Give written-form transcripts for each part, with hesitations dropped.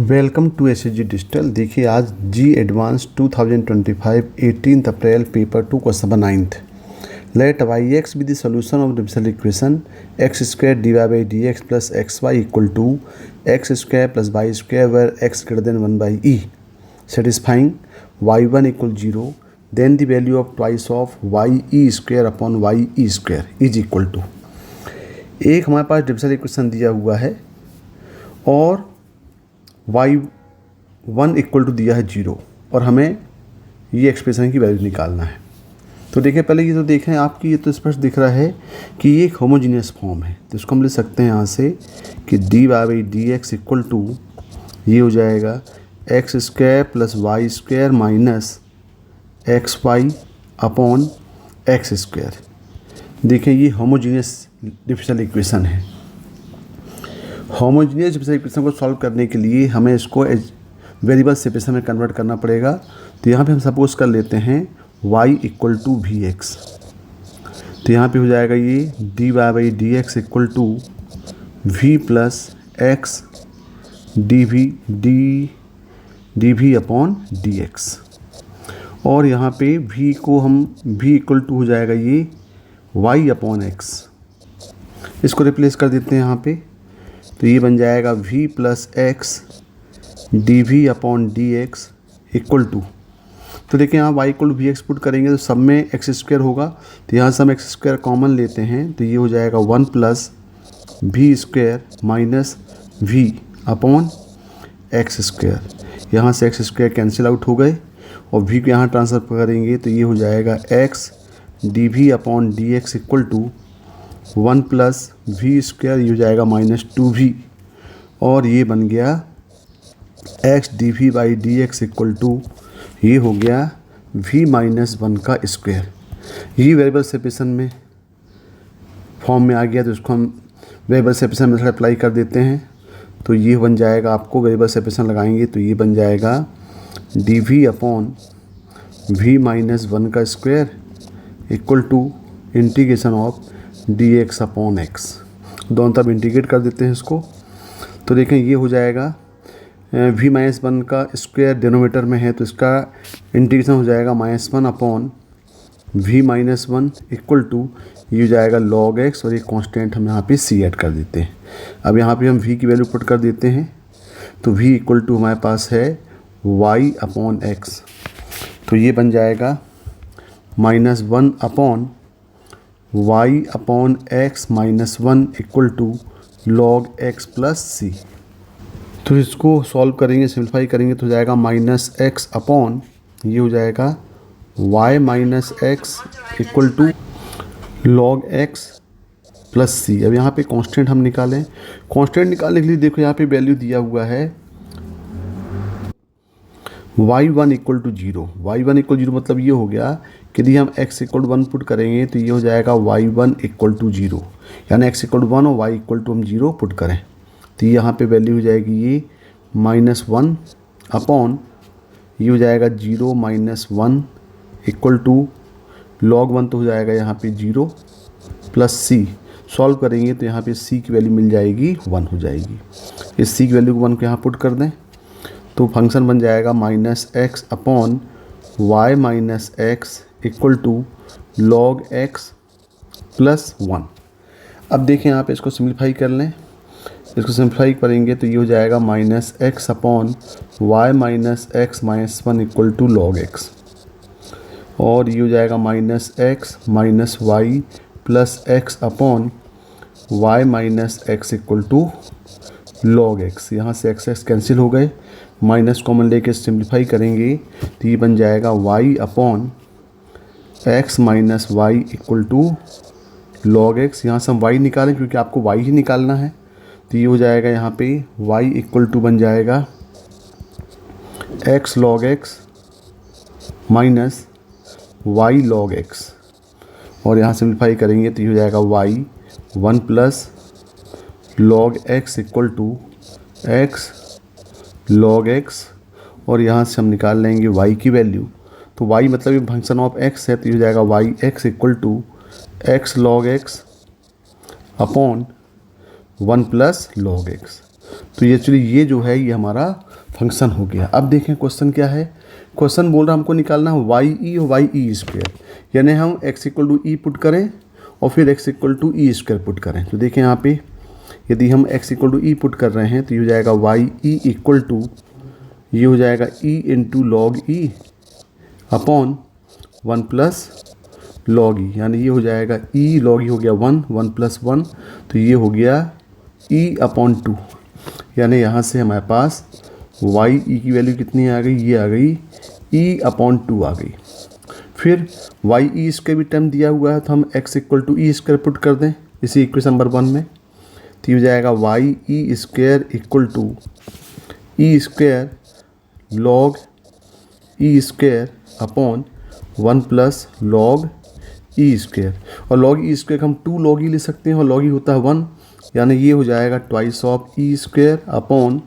Welcome to SSG digital. देखिए आज JEE advance 2025 18 April paper 2 question number 9th। Let Y X be the solution of differential equation X square D Y by D X plus X Y equal to X square plus Y square where X greater than 1 by E satisfying Y one equal 0 then the value of twice of Y E square upon Y E square is equal to. एक हमारे पास differential equation दिया हुआ है और y1 equal to दिया है 0 और हमें ये एक्सप्रेशन की वैल्यू निकालना है। तो देखिए पहले ये तो देखें आपकी ये तो स्पष्ट दिख रहा है कि ये एक होमोजीनियस फॉर्म है, तो इसको हम लिख सकते हैं यहाँ से कि D Y by D X equal to ये हो जाएगा X square plus Y square minus X Y upon X square. देखें ये होमोजीनियस डिफरेंशियल इक्वेशन है। होमोजीनियस डिफरेंशियल इक्वेशन को सॉल्व करने के लिए हमें इसको वेरिएबल सेपरेशन में कन्वर्ट करना पड़ेगा। तो यहाँ पे हम सपोज कर लेते हैं y equal to V X, तो यहाँ पे हो जाएगा ये D Y by D X equal to V plus X D we upon D X. और यहाँ पे v को हम v इक्वल टू हो जाएगा ये y अपॉन एक्स, इसको रिप्लेस कर देते हैं यहाँ पे। तो ये बन जाएगा v plus X D we upon D X equal to. तो देखिए यहाँ y equal to V X put करेंगे तो सब में एक्स स्क्वायर होगा, तो यहाँ से हम एक्स स्क्वायर कॉमन लेते हैं तो ये हो जाएगा 1 plus V square minus V upon X square. यहाँ से एक्स स्क्वायर कैंसिल आउट हो गए और v को यहाँ ट्रांसफर करेंगे तो ये हो जाएगा x D we upon D X equal to 1 plus V square, ये हो जाएगा माइनस 2v और ये बन गया x D V by D X equal to ये हो गया v माइनस 1 का स्क्वायर। ये वेरिएबल सेपरेशन में फॉर्म में आ गया, तो इसको हम वेरिएबल सेपरेशन मेथड अप्लाई कर देते हैं। तो ये बन जाएगा, आपको वेरिएबल सेपरेशन लगाएंगे तो ये बन जाएगा d we upon v minus 1 का square equal to integration of d x upon x. दोनों तरफ इंटीग्रेट कर देते हैं इसको। तो देखें ये हो जाएगा v माइनस 1 का स्क्वायर डिनोमिनेटर में है तो इसका इंटीग्रेशन हो जाएगा minus 1 upon v minus 1 equal to ये हो जाएगा log x और ये कांस्टेंट हम यहाँ पे c ऐड कर देते हैं। अब यहाँ पे हम v की वैल्यू पुट कर देते हैं तो v इक्वल टू हमारे पास है y अपॉन एक्स, तो ये बन जाएगा minus 1 upon y upon x minus 1 equal to log x plus C. तो इसको सॉल्व करेंगे, सिंप्लीफाई करेंगे तो हो जाएगा माइनस एक्स अपॉन ये हो जाएगा y minus x equal to log x plus C. अब यहाँ पे कांस्टेंट हम निकालें, कांस्टेंट निकालने के लिए देखो यहाँ पे वैल्यू दिया हुआ है y1 equal to 0। y1 equal 0 मतलब ये हो गया कि यदि हम x इक्वल टू 1 पुट करेंगे तो ये हो जाएगा y1 इक्वल टू 0, यानी x इक्वल टू 1 और y इक्वल टू हम 0 पुट करें तो यहाँ पे वैल्यू हो जाएगी ये माइनस 1 अपॉन ये हो जाएगा 0 माइनस 1 इक्वल टू log 1 तो हो जाएगा यहाँ पे 0 प्लस c। सॉल्व करेंगे तो यहाँ पे c की वैल्यू मिल जाएगी 1 हो जाएगी। इस c की वैल्यू को 1 को यहाँ पुट कर दें तो फंक्शन बन जाएगा minus x upon y minus x equal to log x plus 1। अब देखें यहाँ पे इसको सिंप्लीफाई कर लें, इसको सिंप्लीफाई करेंगे तो ये हो जाएगा minus x upon y minus x minus 1 equal to log x और ये हो जाएगा minus x minus y plus x upon y minus x equal to log x। यहाँ से x कैंसिल हो गए, माइनस कॉमन लेके सिंप्लीफाई करेंगे तो ये बन जाएगा y upon x minus y equal to log x। यहाँ से हम y निकालें क्योंकि आपको y ही निकालना है, तो ये हो जाएगा यहाँ पे y इक्वल टू बन जाएगा x log x minus y log x और यहाँ सिंप्लीफाई करेंगे तो ये हो जाएगा y 1 plus log x equal to x log x और यहाँ से हम निकाल लेंगे y की वैल्यू। तो y मतलब ये फंक्शन ऑफ x है तो ये हो जाएगा y x equal to x log x upon 1 plus log x। तो ये एक्चुअली ये जो है ये हमारा फंक्शन हो गया। अब देखें क्वेश्चन क्या है। क्वेश्चन बोल रहा हमको निकालना है वाई ई और वाई ई स्क्वायर, यानी हम x equal to e put करें और फिर x equal to e square put करें। तो देखें यहाँ पे यदि हम x equal to e put कर रहे हैं तो ये हो जाएगा वाई ई इक्वल टू, ये हो जाएगा E into log E upon 1 plus log E, यानी ये हो जाएगा ई लॉग ई हो गया 1, 1 प्लस 1, तो ये हो गया ई अपॉन 2, यानी यहाँ से हमारे पास वाई ई की वैल्यू कितनी आ गई, ये आ गई ई अपॉन 2 आ गई। फिर वाई ई स्क्वायर भी टर्म दिया हुआ है तो हम x equal to e square put कर दें इसी इक्वेशन नंबर 1 में, तो ये हो जाएगा y E square equal to e square log e square upon 1 plus log e square, और लॉग ई स्क्वायर हम 2 लॉग ई ले सकते हैं और लॉग ई होता है 1, यानी ये हो जाएगा twice of E square upon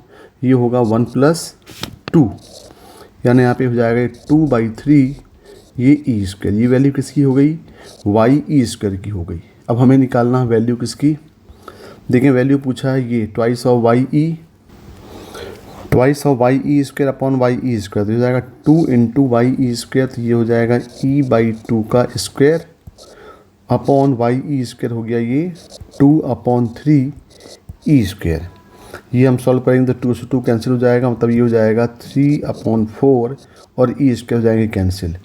ये होगा 1 प्लस 2, यानी यहाँ पे हो जाएगा 2/3 ये ई स्क्वायर। ये वैल्यू किसकी हो गई, वाई ई स्क्वायर की हो गई। अब हमें निकालना है वैल्यू किसकी, देखें वैल्यू पूछा है ये twice of Y E square upon Y E square, तो हो जाएगा 2 इंटू वाई ई स्क्वायर, तो ये हो जाएगा e/2 का square upon Y E square हो गया ये 2/3 ई स्क्वायर। ये हम सॉल्व करेंगे तो 2 से 2 कैंसिल हो जाएगा, मतलब ये हो जाएगा 3/4 और ई स्क्वायर हो जाएंगे कैंसिल,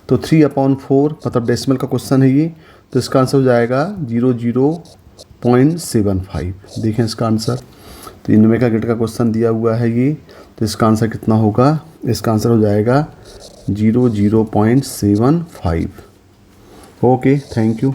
तो 3/4 मतलब डेसिमल का क्वेश्चन है ये, तो इसका आंसर हो जाएगा 00.75। देखें इसका आंसर, तो न्यूमेरिकल ग्रेड का क्वेश्चन दिया हुआ है ये, तो इसका आंसर कितना होगा, इसका आंसर हो जाएगा 00.75। Okay, thank you.